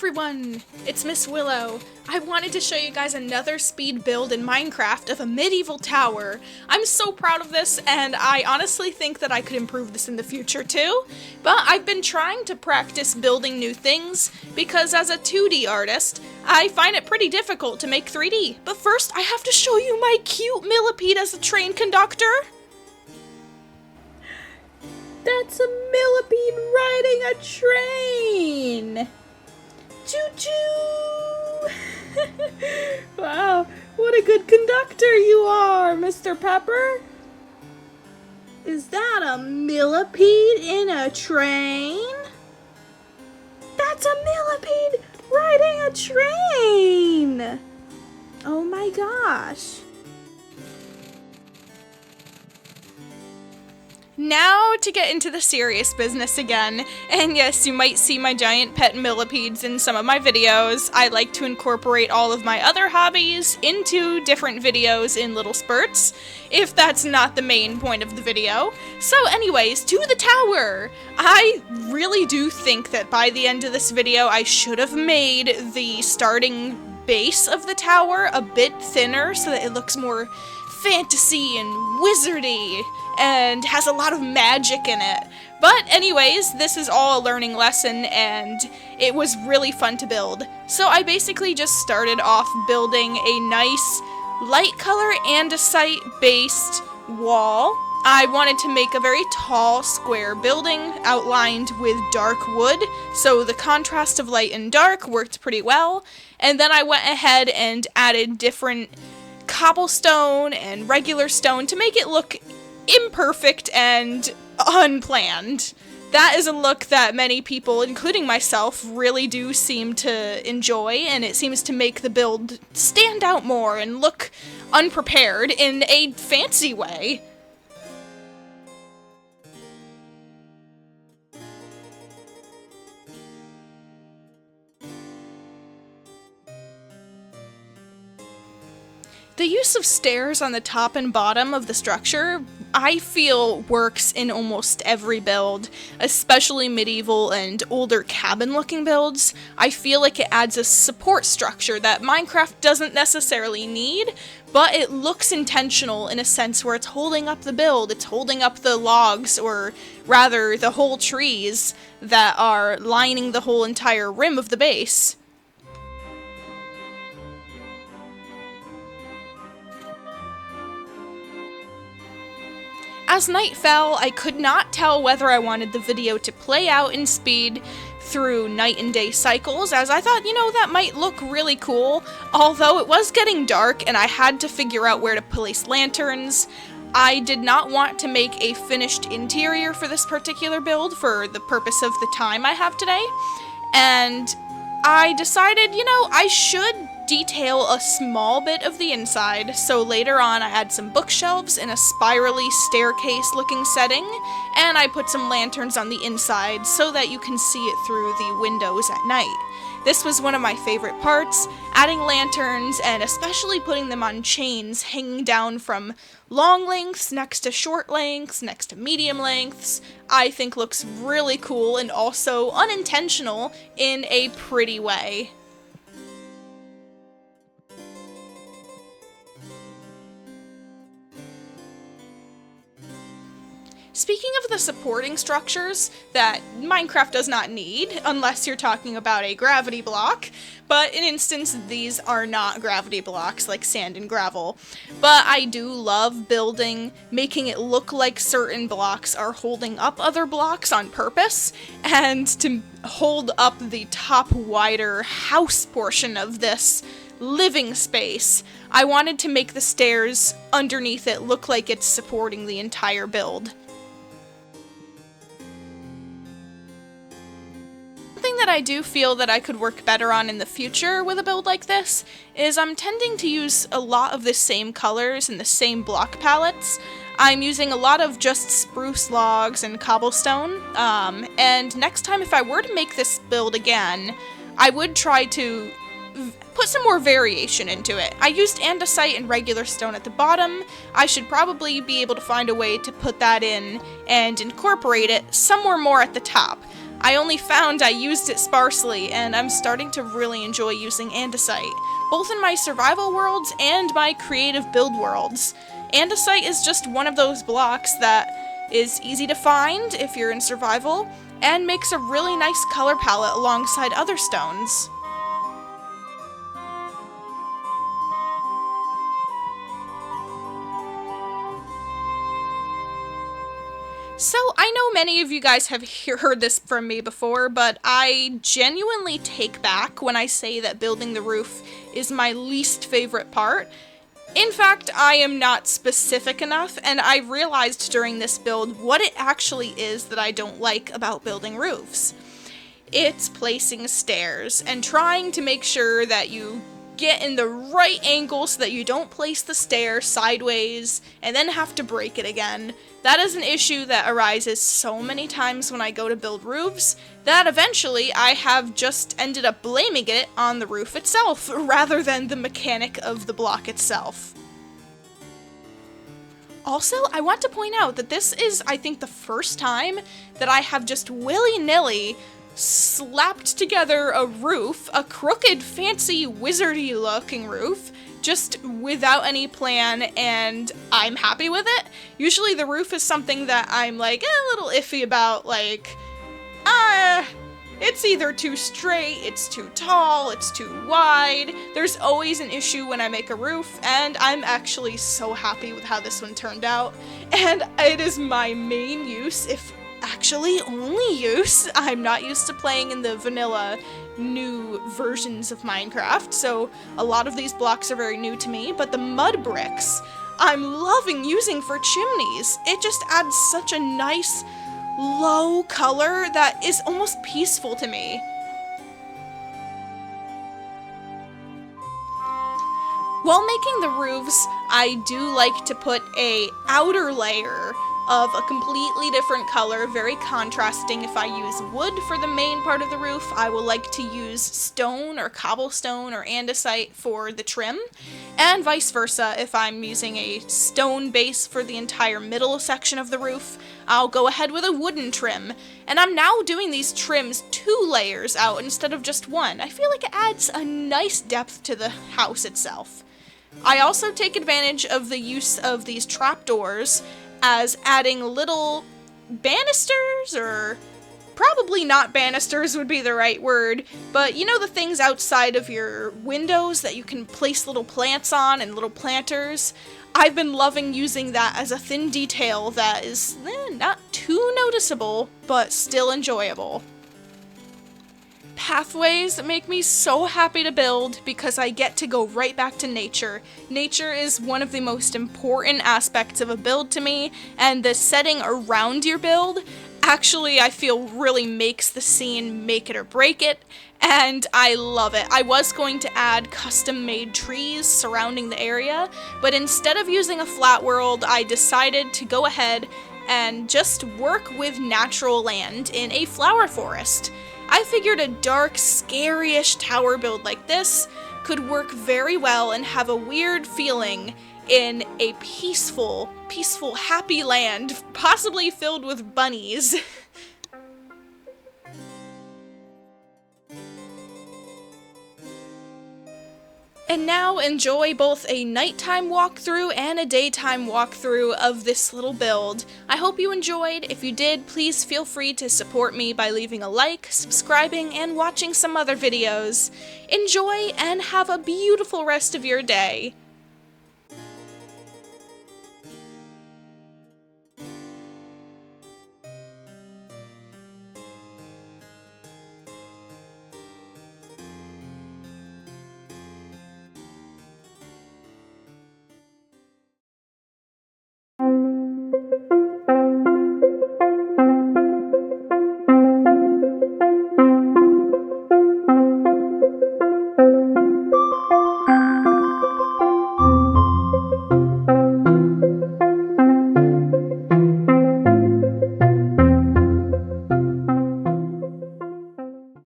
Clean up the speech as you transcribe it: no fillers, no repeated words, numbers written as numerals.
everyone! It's Miss Willow. I wanted to show you guys another speed build in Minecraft of a medieval tower. I'm so proud of this, and I honestly think that I could improve this in the future too. But I've been trying to practice building new things, because as a 2D artist, I find it pretty difficult to make 3D. But first, I have to show you my cute millipede as a train conductor. That's a millipede riding a train! Choo-choo! Wow, what a good conductor you are, Mr. Pepper! Is that a millipede in a train? That's a millipede riding a train! Oh my gosh! Now to get into the serious business again, and yes, you might see my giant pet millipedes in some of my videos. I like to incorporate all of my other hobbies into different videos in little spurts, if that's not the main point of the video. So anyways, to the tower! I really do think that by the end of this video I should have made the starting base of the tower a bit thinner so that it looks more fantasy and wizardy and has a lot of magic in it. But anyways, this is all a learning lesson and it was really fun to build. So I basically just started off building a nice light color andesite based wall. I wanted to make a very tall square building outlined with dark wood, so the contrast of light and dark worked pretty well. And then I went ahead and added different cobblestone and regular stone to make it look imperfect and unplanned. That is a look that many people, including myself, really do seem to enjoy, and it seems to make the build stand out more and look unprepared in a fancy way. The use of stairs on the top and bottom of the structure, I feel, works in almost every build, especially medieval and older cabin-looking builds. I feel like it adds a support structure that Minecraft doesn't necessarily need, but it looks intentional in a sense where it's holding up the build, it's holding up the logs, or rather the whole trees that are lining the whole entire rim of the base. As night fell, I could not tell whether I wanted the video to play out in speed through night and day cycles, as I thought, that might look really cool, although it was getting dark and I had to figure out where to place lanterns. I did not want to make a finished interior for this particular build for the purpose of the time I have today, and I decided, I should detail a small bit of the inside, so later on I had some bookshelves in a spirally staircase looking setting, and I put some lanterns on the inside so that you can see it through the windows at night. This was one of my favorite parts, adding lanterns and especially putting them on chains hanging down from long lengths next to short lengths, next to medium lengths. I think looks really cool and also unintentional in a pretty way. Speaking of the supporting structures that Minecraft does not need, unless you're talking about a gravity block, but in instance these are not gravity blocks like sand and gravel, but I do love making it look like certain blocks are holding up other blocks on purpose, and to hold up the top wider house portion of this living space, I wanted to make the stairs underneath it look like it's supporting the entire build. Something that I do feel that I could work better on in the future with a build like this is I'm tending to use a lot of the same colors and the same block palettes. I'm using a lot of just spruce logs and cobblestone, and next time if I were to make this build again, I would try to put some more variation into it. I used andesite and regular stone at the bottom. I should probably be able to find a way to put that in and incorporate it somewhere more at the top. I only found I used it sparsely, and I'm starting to really enjoy using andesite, both in my survival worlds and my creative build worlds. Andesite is just one of those blocks that is easy to find if you're in survival, and makes a really nice color palette alongside other stones. So, I know many of you guys have heard this from me before, but I genuinely take back when I say that building the roof is my least favorite part. In fact, I am not specific enough, and I realized during this build what it actually is that I don't like about building roofs. It's placing stairs and trying to make sure that you get in the right angle so that you don't place the stair sideways and then have to break it again. That is an issue that arises so many times when I go to build roofs that eventually I have just ended up blaming it on the roof itself rather than the mechanic of the block itself. Also, I want to point out that this is, I think, the first time that I have just willy-nilly slapped together a roof, a crooked, fancy, wizardy looking roof, just without any plan, and I'm happy with it. Usually the roof is something that I'm like a little iffy about, like, it's either too straight, it's too tall, it's too wide. There's always an issue when I make a roof, and I'm actually so happy with how this one turned out. And it is my main use, if actually only use. I'm not used to playing in the vanilla new versions of Minecraft, so a lot of these blocks are very new to me, but the mud bricks I'm loving using for chimneys. It just adds such a nice low color that is almost peaceful to me. While making the roofs, I do like to put a outer layer of a completely different color, very contrasting. If I use wood for the main part of the roof, I will like to use stone or cobblestone or andesite for the trim, and vice versa. If I'm using a stone base for the entire middle section of the roof, I'll go ahead with a wooden trim. And I'm now doing these trims 2 layers out instead of just 1. I feel like it adds a nice depth to the house itself. I also take advantage of the use of these trapdoors as adding little banisters, or probably not banisters would be the right word, but you know the things outside of your windows that you can place little plants on and little planters? I've been loving using that as a thin detail that is not too noticeable, but still enjoyable. Pathways make me so happy to build because I get to go right back to nature. Nature is one of the most important aspects of a build to me, and the setting around your build actually, I feel, really makes the scene make it or break it, and I love it. I was going to add custom-made trees surrounding the area, but instead of using a flat world, I decided to go ahead and just work with natural land in a flower forest. I figured a dark, scary-ish tower build like this could work very well and have a weird feeling in a peaceful, happy land, possibly filled with bunnies. And now enjoy both a nighttime walkthrough and a daytime walkthrough of this little build. I hope you enjoyed. If you did, please feel free to support me by leaving a like, subscribing, and watching some other videos. Enjoy and have a beautiful rest of your day.